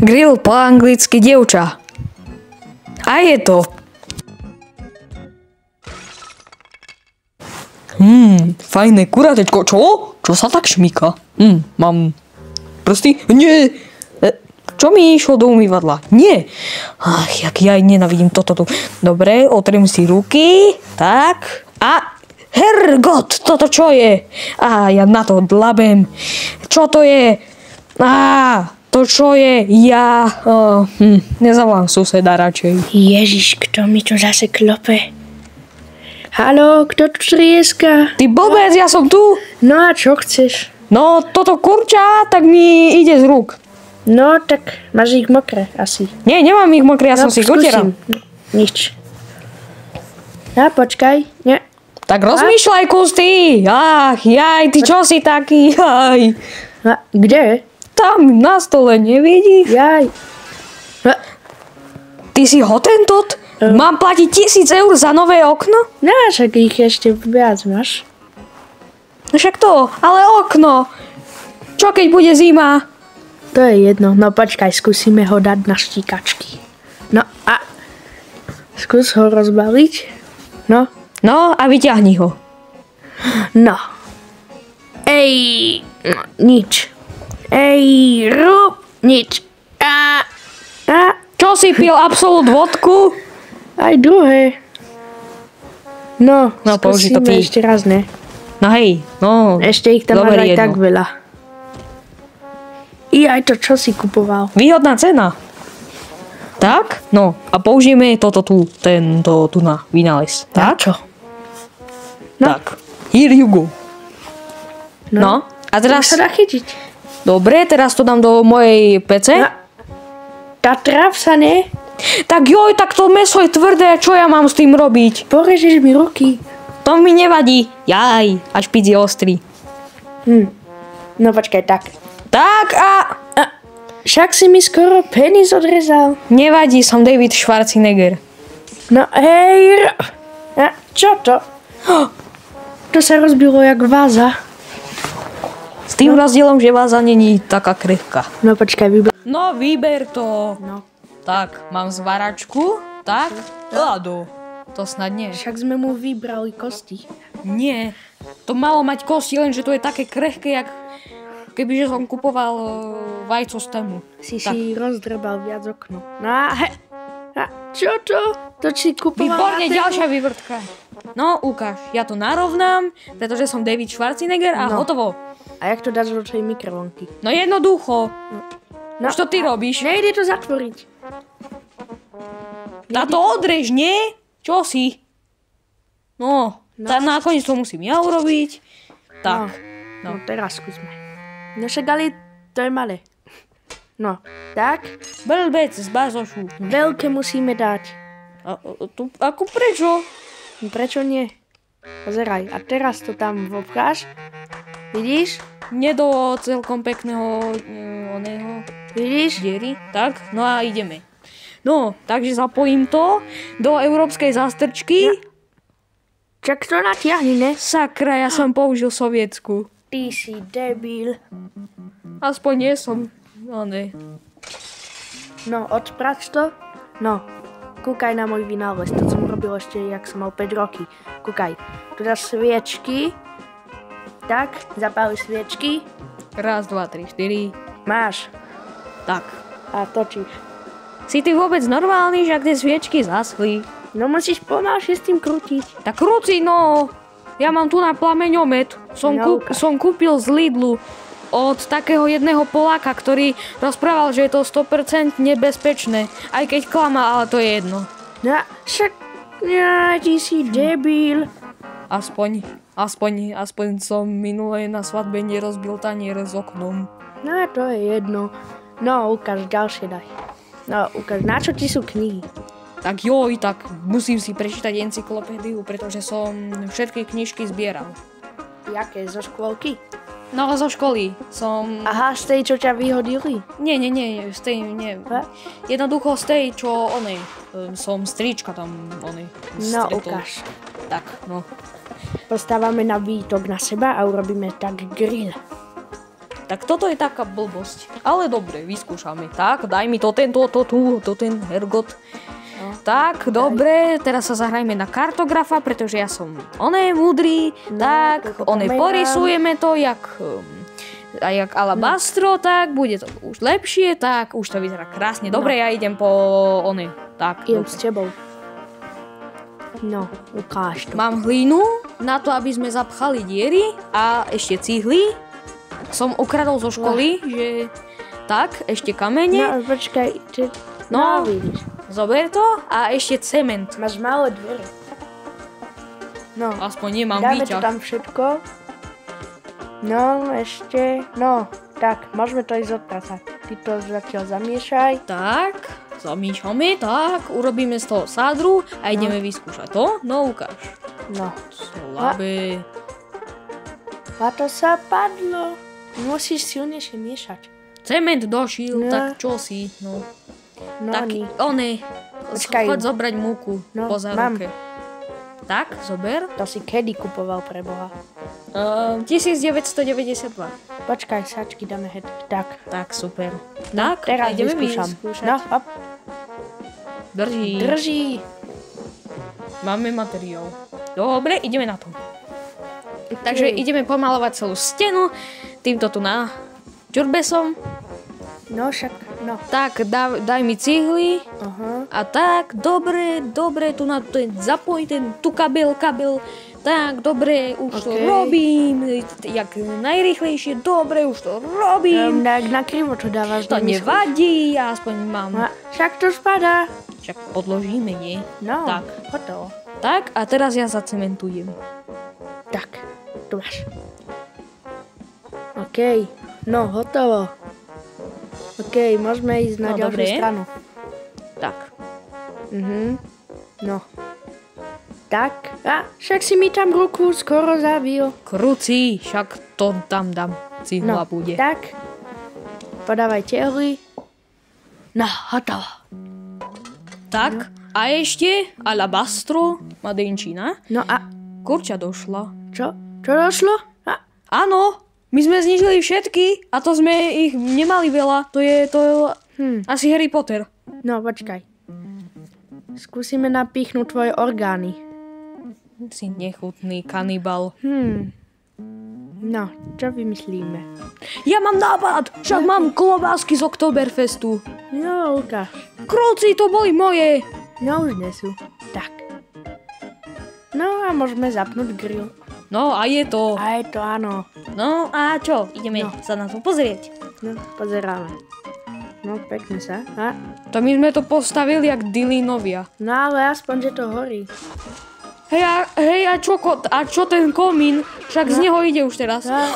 Grill po anglicky dievča. A je to. Fajné kuratečko. Čo? Čo sa tak šmíka? Mám prsty? Nie. Čo mi išlo do umývadla? Nie. Ach, jak ja nenavidím toto tu. Dobre, otriem si ruky. Tak. A hergot, toto čo je? A ja na to dlabem. Čo to je? To čo je? Ja nezavolám suseda radšej. Ježiš, kto mi to zase klope? Haló, kto tu trieska? Ty blbec, ja som tu. No a čo chceš? No, toto kurča, tak mi ide z rúk. No, tak máš ich mokré asi. Nie, nemám ich mokré, ja som si ich utieral. Nič. No, počkaj. Nie. Tak rozmýšľaj, kus ty. Ach, jaj, ty čo si taký? Jaj. A kde? Tam na stole, nevidíš? Jaj. Ty si hotentot? Mám platiť 1000 eur za nové okno? No, však ich ešte viac máš. No však to, ale okno. Čo keď bude zima? To je jedno. No počkaj, skúsime ho dať na štíkačky. No a skús ho rozbaliť. No. No a vyťahni ho. No. Ej, no, nič. Ej, rúb, nič. Čo si pil, Absolut vodku? Aj druhé. No, použij to skúsime ty. ešte raz, ne? No hej, no. Ešte ich tam máš aj jedno. tak veľa. I aj to, čo si kupoval. Výhodná cena. Tak? No, a použijeme toto tu, tento tu na vynález. Na Tak? čo? No. Tak. Here you go. No. A teraz... To sa dá chytiť. Dobre, teraz to dám do mojej pece. Tá tráv sa, ne? Tak joj, tak to mäso je tvrdé, čo ja mám s tým robiť? Porežeš mi ruky. To mi nevadí. Jaj, až špic je ostrý. No počkaj, tak. Tak a... Však si mi skoro penis odrezal. Nevadí, som David Schwarzenegger. No hej. Čo to? To sa rozbilo jak váza. S tým rozdielom, že váza není taká krehká. No počkaj, vyber. No, vyber to. No. Tak, mám zvaračku. Tak. Lado. To snad nie. Však sme mu vybrali kosti. Nie. To malo mať kosti, lenže to je také krehké, jak kebyže som kupoval vajco z tému. Si rozdrbal viac okno. No a čo to? To si kupoval Výborne, na tému? ďalšia vývrtka. No, ukáž. Ja to narovnám, pretože som David Schwarzenegger a hotovo. A jak to dáš do tvojej mikrovlnky? No jednoducho. No, Čo ty robíš? Nejde to zatvoriť. A to odrež, nie? Čo si? No, nakoniec to musím ja urobiť. Tak. No teraz skúsme. No však ale to je malé. No, tak. Blbec z bazošu. Veľké musíme dať. Ako prečo? Prečo nie? Pozeraj, a teraz to tam vopcháš. Vidíš? Nie do celkom pekného oného Vidíš? diery. Tak, no a ideme. No, takže zapojím to do európskej zástrčky. Čak to natiahni, ne? Sakra, ja som použil sovietsku. Ty si debil. Aspoň nie som. No ne. No, odprač to. No, kúkaj na môj vynález. To som robil ešte, jak som mal 5 roky. Kúkaj. Tu dáš sviečky. Tak, zapáli sviečky. Raz, dva, tri, štyri. Máš. Tak. A točíš. Si ty vôbec normálny, že ak tie sviečky zaschli? No musíš pomalšie s tým krútiť. Tak krúci, no. Ja mám tu na plameňomet. Som kúpil z Lidlu od takého jedného Poláka, ktorý rozprával, že je to 100% nebezpečné. Aj keď klamal, ale to je jedno. No, však... Ja, ty si debil. Aspoň som minulé na svadbe nerozbil tanier s oknom. No, to je jedno. No, ukáž, ďalšie daj. No, ukáž, na čo ti sú knihy? Tak joj, tak musím si prečítať encyklopédiu, pretože som všetky knižky zbieral. Jaké, zo škôlky? No, zo školy som... Aha, z tej, čo ťa vyhodili? Nie, z tej, nie. Jednoducho z tej, čo som strička tam, No, stretol. ukáž. Tak, no. Postávame na výtok na seba a urobíme tak grill. Tak toto je taká blbosť. Ale dobre, vyskúšame. Tak, daj mi to ten hergot. No. Tak, dobre, teraz sa zahrajme na kartografa, pretože ja som múdry. No, tak, toto pamätám. porysujeme to, jak alabastro, tak, bude to už lepšie, tak, už to vyzerá krásne. Dobre, ja idem po tak. Idem s tebou. No, ukáž to. Mám hlínu na to, aby sme zapchali diery a ešte cihly. Som ukradol zo školy, že tak, ešte kamene. No, počkaj, No. vidíš. Zober to a ešte cement. Máš malé dvere. No, Aspoň nemám dáme to výťah. tam všetko. No, ešte, no, tak, môžeme to ísť odpracať. Ty to zatiaľ zamiešaj. Tak, zamýšľame, tak, urobíme z toho sádru a ideme vyskúšať to. No, ukáž. No, Slabé. a to sa padlo. Musíš silnejšie miešať. Cement došiel, No. tak čo si, no. No, Tak, ni. Počkaj. choď zobrať múku No, po mám. záruke. Tak, zober. To si kedy kupoval pre Boha? 1992. Počkaj, sačky dáme hed. Tak, Tak, super. Tak, teraz a ideme vyskúšam. vyskúšať. No, hop, Drží. drží. Máme materiál. Dobre, ideme na to. Takže ideme pomalovať celú stenu. Týmto tu na čurbesom. No, však, no. Tak, daj mi cihly. Aha. A tak, dobre, tu na ten zapoj tu kabel. Tak, dobre, už to Okej. robím. Jak najrýchlejšie, dobre, už to robím. Na krivo to dávaš. To do misky. nevadí, ja aspoň mám. No, však to spadá. Však podložíme, nie? No, Tak. hotovo. Tak, a teraz ja zacementujem. Tak, tu máš. OK, no, hotovo. OK, môžeme ísť na No, ďalšiu dobre. stranu. Tak. No. Tak, a však si mi tam ruku skoro zabil. Kruci, však to tam dám. Cihla No, bude. tak. Podávaj tehly. No, hotovo. Tak, a ešte alabastro, Madejčina. No a Kurča došla. čo? Čo došlo? A, Áno, my sme znižili všetky a to sme ich nemali veľa. To je asi Harry Potter. no, počkaj. Skúsime napichnúť tvoje orgány. Si nechutný kanibal. No, čo vymyslíme? Ja mám nápad, však mám klobásky z Oktoberfestu. No, ukáž. Kruci, to boli moje. No, už nie sú. Tak. No a môžeme zapnúť grill. No a je to. A je to áno. No a čo, ideme sa na to pozrieť. No, pozeráme. No, pekne sa. A? To my sme to postavili jak Dylanovia. No ale aspoň, že to horí. Hej, a čo ten komín? Však z neho ide už teraz. A?